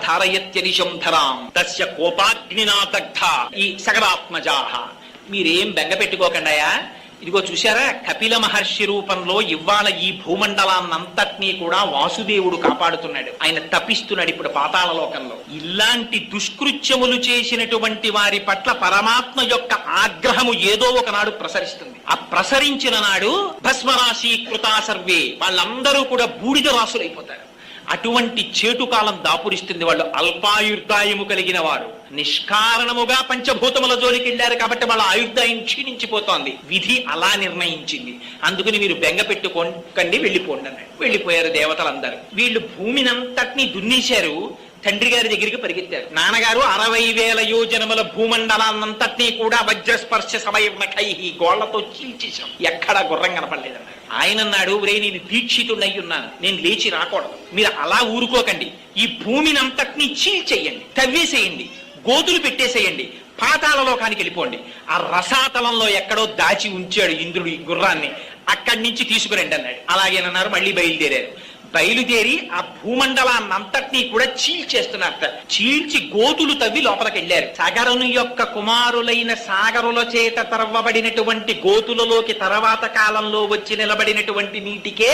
ధారయత్యనిశం ధరాం తస్య కోపాగ్నినా దగ్ధ ఈ సగరాత్మజాహ. మీరేం బెంగ పెట్టుకోకండాయా, ఇదిగో చూశారా కపిల మహర్షి రూపంలో ఇవాళ ఈ భూమండలాన్నంతటినీ కూడా వాసుదేవుడు కాపాడుతున్నాడు. ఆయన తప్పిస్తున్నాడు ఇప్పుడు పాతాళ లోకంలో. ఇలాంటి దుష్కృత్యములు చేసినటువంటి వారి పట్ల పరమాత్మ యొక్క ఆగ్రహము ఏదో ఒకనాడు ప్రసరిస్తుంది. ఆ ప్రసరించిన నాడు భస్మరాశి కృతా సర్వే, వాళ్ళందరూ కూడా బూడిద రాసులైపోతారు. అటువంటి చేటుకాలం దాపురిస్తుంది. వాళ్ళు అల్పాయుర్దాయము కలిగిన వారు నిష్కారణముగా పంచభూతముల జోలికి వెళ్ళారు కాబట్టి వాళ్ళ ఆయుర్దాయం క్షీణించిపోతోంది. విధి అలా నిర్ణయించింది. అందుకని మీరు బెంగ పెట్టుకోకండి, వెళ్ళిపోండి అన్నాడు. వెళ్ళిపోయారు దేవతలందరూ. వీళ్ళు భూమినంతటినీ దున్నేశారు. తండ్రి గారి దగ్గరికి పరిగెత్తారు. నాన్నగారు 60,000 యోజనముల భూమండలాన్నంతటినీ కూడా వజ్రస్పర్శ సమయమఖై గోళ్లతో చీల్చేశాం, ఎక్కడా గుర్రం కనపడలేదన్నారు. ఆయన అన్నాడు, ఒరే నేను దీక్షితుడై ఉన్నాను, నేను లేచి రాకూడదు, మీరు అలా ఊరుకోకండి, ఈ భూమినంతటినీ చీల్చేయండి, తవ్వేసేయండి, గోతులు పెట్టేసేయండి, పాతాళ లోకానికి వెళ్ళిపోండి. ఆ రసాతలంలో ఎక్కడో దాచి ఉంచాడు ఇంద్రుడు ఈ గుర్రాన్ని, అక్కడి నుంచి తీసుకురండి అన్నాడు. అలాగేనన్నారు. మళ్ళీ బయలుదేరారు. బయలుదేరి ఆ భూమండలాన్నంతటినీ కూడా చీల్చేస్తున్నారట. చీల్చి గోతులు తవ్వి లోపలికి వెళ్ళారు. సగరుని యొక్క కుమారులైన సాగరుల చేత తరవబడినటువంటి గోతులలోకి తర్వాత కాలంలో వచ్చి నిలబడినటువంటి నీటికే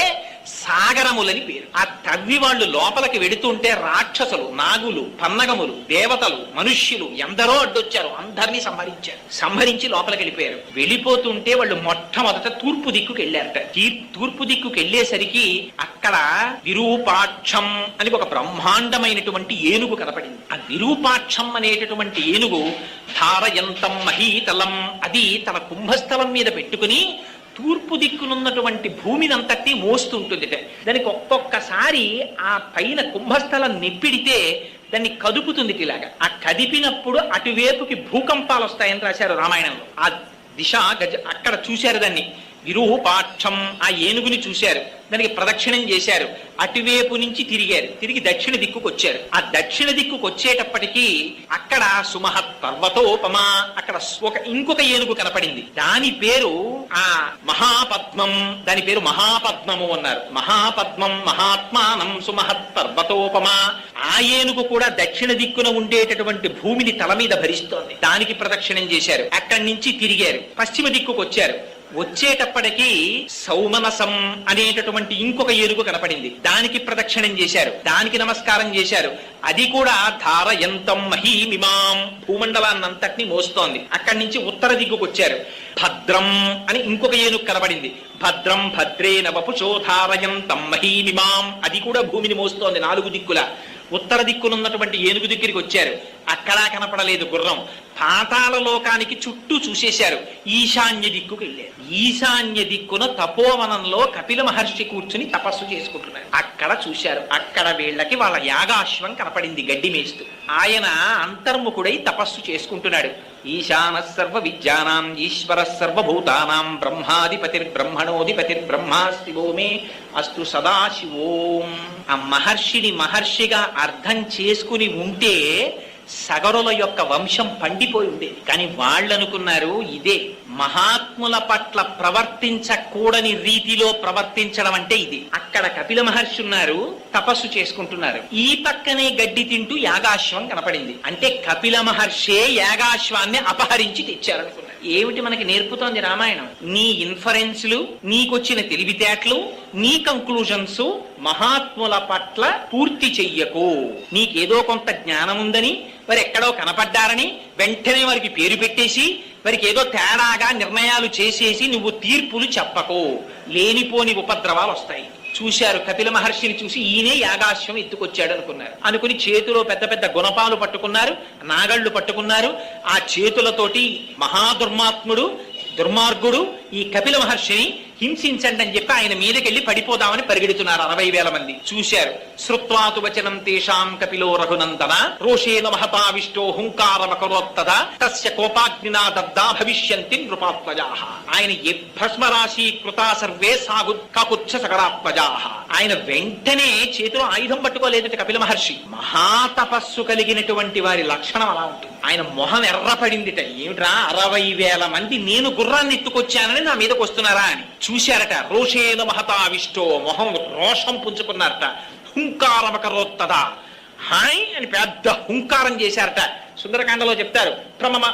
సాగరములని పేరు. ఆ తవ్వి వాళ్ళు లోపలికి వెడుతుంటే రాక్షసులు, నాగులు, పన్నగములు, దేవతలు, మనుష్యులు ఎందరో అడ్డొచ్చారు. అందరినీ సంహరించి లోపలికి వెళ్ళిపోయారు. వెళ్ళిపోతుంటే వాళ్ళు మొట్టమొదట తూర్పు దిక్కుకి వెళ్ళారట. తూర్పు దిక్కుకి వెళ్ళేసరికి అక్కడ విరూపాక్షం అని ఒక బ్రహ్మాండమైనటువంటి ఏనుగు కనపడింది. ఆ విరూపాక్షం అనేటటువంటి ఏనుగు ధారయంతం మహీతలం, అది తన కుంభస్థలం మీద పెట్టుకుని తూర్పు దిక్కునున్నటువంటి భూమినంతటి మోస్తుంటుంది. దానికి ఒక్కొక్కసారి ఆ పైన కుంభస్థలం నెప్పిడితే దాన్ని కదుపుతుంది. ఇలాగా ఆ కదిపినప్పుడు అటువైపుకి భూకంపాలు వస్తాయని రాశారు రామాయణంలో. ఆ దిశ అక్కడ చూశారు దాన్ని విరూపాక్షం. ఆ ఏనుగుని చూశారు, దానికి ప్రదక్షిణం చేశారు, అటువైపు నుంచి తిరిగారు, తిరిగి దక్షిణ దిక్కుకు వచ్చారు. ఆ దక్షిణ దిక్కుకు వచ్చేటప్పటికీ అక్కడ సుమహత్ పర్వతోపమ, అక్కడ ఇంకొక ఏనుగు కనపడింది. దాని పేరు ఆ మహాపద్మం, దాని పేరు మహాపద్మము అన్నారు. మహాపద్మం మహాత్మానం సుమహత్ పర్వతోపమ. ఆ ఏనుగు కూడా దక్షిణ దిక్కున ఉండేటటువంటి భూమిని తల మీద భరిస్తోంది. దానికి ప్రదక్షిణం చేశారు. అక్కడి నుంచి తిరిగారు, పశ్చిమ దిక్కుకు వచ్చారు. వచ్చేటప్పటికి సౌమనసం అనేటటువంటి ఇంకొక ఏనుగు కనపడింది. దానికి ప్రదక్షిణం చేశారు, దానికి నమస్కారం చేశారు. అది కూడా ధారయంతం మహీమిమాం, భూమండలాన్నంతటినీ మోస్తోంది. అక్కడి నుంచి ఉత్తర దిక్కుకు వచ్చారు. భద్రం అని ఇంకొక ఏనుగు కనపడింది. భద్రం భద్రేన వపుషో ధారయంతం మహీమిమాం, అది కూడా భూమిని మోస్తోంది నాలుగు దిక్కుల. ఉత్తర దిక్కునున్నటువంటి ఏనుగు దగ్గరికి వచ్చారు. అక్కడా కనపడలేదు గుర్రం. పాతాళ లోకానికి చుట్టూ చూసేశారు. ఈశాన్య దిక్కుకు వెళ్ళారు. ఈశాన్య దిక్కున తపోవనంలో కపిల మహర్షి కూర్చుని తపస్సు చేసుకుంటున్నారు. అక్కడ చూశారు. అక్కడ వీళ్ళకి వాళ్ళ యాగాశ్వం కనపడింది గడ్డి మేస్తూ. ఆయన అంతర్ముఖుడై తపస్సు చేసుకుంటున్నాడు. ఈశాన సర్వ విద్యానాం ఈశ్వర సర్వభూతానాం బ్రహ్మాధిపతిర్బ్రహ్మాస్తివో మే అస్తు సదాశివోం. ఆ మహర్షిని మహర్షిగా అర్థం చేసుకుని ఉంటే సగరుల యొక్క వంశం పండిపోయి ఉండేది. కానీ వాళ్ళు అనుకున్నారు ఇదే మహాత్ముల పట్ల ప్రవర్తించకూడని రీతిలో ప్రవర్తించడం అంటే ఇది. అక్కడ కపిల మహర్షి ఉన్నారు, తపస్సు చేసుకుంటున్నారు. ఈ పక్కనే గడ్డి తింటూ యాగాశ్వం కనపడింది. అంటే కపిల మహర్షే యాగాశ్వాన్ని అపహరించి తెచ్చారనుకున్నారు. ఏమిటి మనకి నేర్పుతోంది రామాయణం? నీ ఇన్ఫరెన్స్లు, నీకొచ్చిన తెలివితేటలు, నీ కంక్లూజన్స్ మహాత్ముల పట్ల పూర్తి చెయ్యకు. నీకేదో కొంత జ్ఞానం ఉందని, వారు ఎక్కడో కనపడ్డారని వెంటనే వారికి పేరు పెట్టేసి వారికి ఏదో తేడాగా నిర్ణయాలు చేసేసి నువ్వు తీర్పులు చెప్పకు. లేనిపోని ఉపద్రవాలు వస్తాయి. చూశారు కపిల మహర్షిని చూసి ఈయనే యాగాశ్వం ఎత్తుకొచ్చాడు అనుకున్నారు. అనుకుని చేతిలో పెద్ద పెద్ద గుణపాలు పట్టుకున్నారు, నాగళ్లు పట్టుకున్నారు. ఆ చేతులతోటి దుర్మార్గుడు ఈ కపిల మహర్షిని హింసించండి అని చెప్పి ఆయన మీదకెళ్ళి పడిపోదామని పరిగెడుతున్నారు 60,000 మంది. చూశారు. శ్రుత్వాతు వచనం తేషాం కపిలో రఘునందన రోషేణ మహతావిష్టో హుంకారమకరోత్తద తస్య కోపాగ్నినా దగ్ధా భవిష్యంతి నృపాత్మజాః. ఆయన భస్మరాశి కృతా సర్వే కాకుచ్చ సగరాత్మజాః. ఆయన వెంటనే చేతిలో ఆయుధం పట్టుకోలేదంటే కపిల మహర్షి. మహాతపస్సు కలిగినటువంటి వారి లక్షణం అలా ఉంటుంది. ఆయన మొహం ఎర్రపడిందిట. ఏమిట్రా 60,000 మంది నేను గుర్రాన్ని ఎత్తుకొచ్చానని నా మీదకి వస్తున్నారా అని చూశారట. రోషేన మహతావిష్టో, మొహం రోషం పుంజుకున్నారట. హుంకారమకరోత్తదా, హాయ్ అని అని పెద్ద హుంకారం చేశారట. సుందరకాండలో చెప్తారు,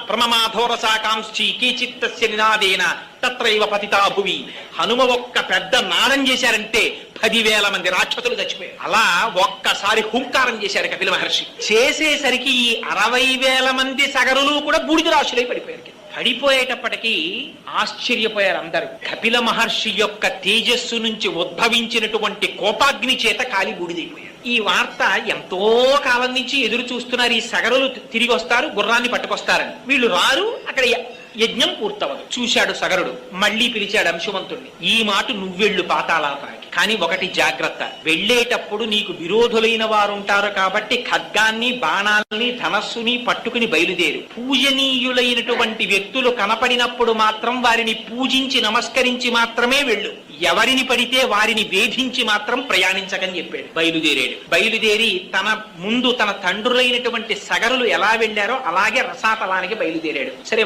ప్రమమాధోరసాకాంక్షి కీచిత్తస్య నినాదేన తత్రైవ పతితా భువి. హనుమ ఒక్క పెద్ద నాదం చేశారంటే 10,000 మంది రాక్షసులు చచ్చిపోయారు. అలా ఒక్కసారి హుంకారం చేశారు కపిల మహర్షి. చేసేసరికి ఈ 60,000 మంది సగరులు కూడా బూడిద రాశులై పడిపోయారు. పడిపోయేటప్పటికీ ఆశ్చర్యపోయారు అందరూ. కపిల మహర్షి యొక్క తేజస్సు నుంచి ఉద్భవించినటువంటి కోపాగ్ని చేత కాలి బూడిదైపోయారు. ఈ వార్త ఎంతో కాలం నుంచి ఎదురు చూస్తున్నారు. ఈ సగరులు తిరిగి వస్తారు, గుర్రాన్ని పట్టుకొస్తారని. వీళ్ళు రారు, అక్కడ యజ్ఞం పూర్తవదు. చూశాడు సగరుడు, మళ్ళీ పిలిచాడు అంశుమంతుణ్ణి. ఈ మాట నువ్వెళ్ళు పాతాళానికి, కానీ ఒకటి జాగ్రత్త, వెళ్ళేటప్పుడు నీకు విరోధులైన వారు ఉంటారు కాబట్టి ఖడ్గాన్ని, బాణాల్ని, ధనస్సుని పట్టుకుని బయలుదేరు. పూజనీయులైనటువంటి వ్యక్తులు కనపడినప్పుడు మాత్రం వారిని పూజించి నమస్కరించి మాత్రమే వెళ్ళు. ఎవరిని పడితే వారిని వేధించి మాత్రం ప్రయాణించకని చెప్పాడు. బయలుదేరి తన ముందు తన తండ్రులైనటువంటి సగరులు ఎలా వెళ్ళారో అలాగే రసాతలానికి బయలుదేరాడు. సరే,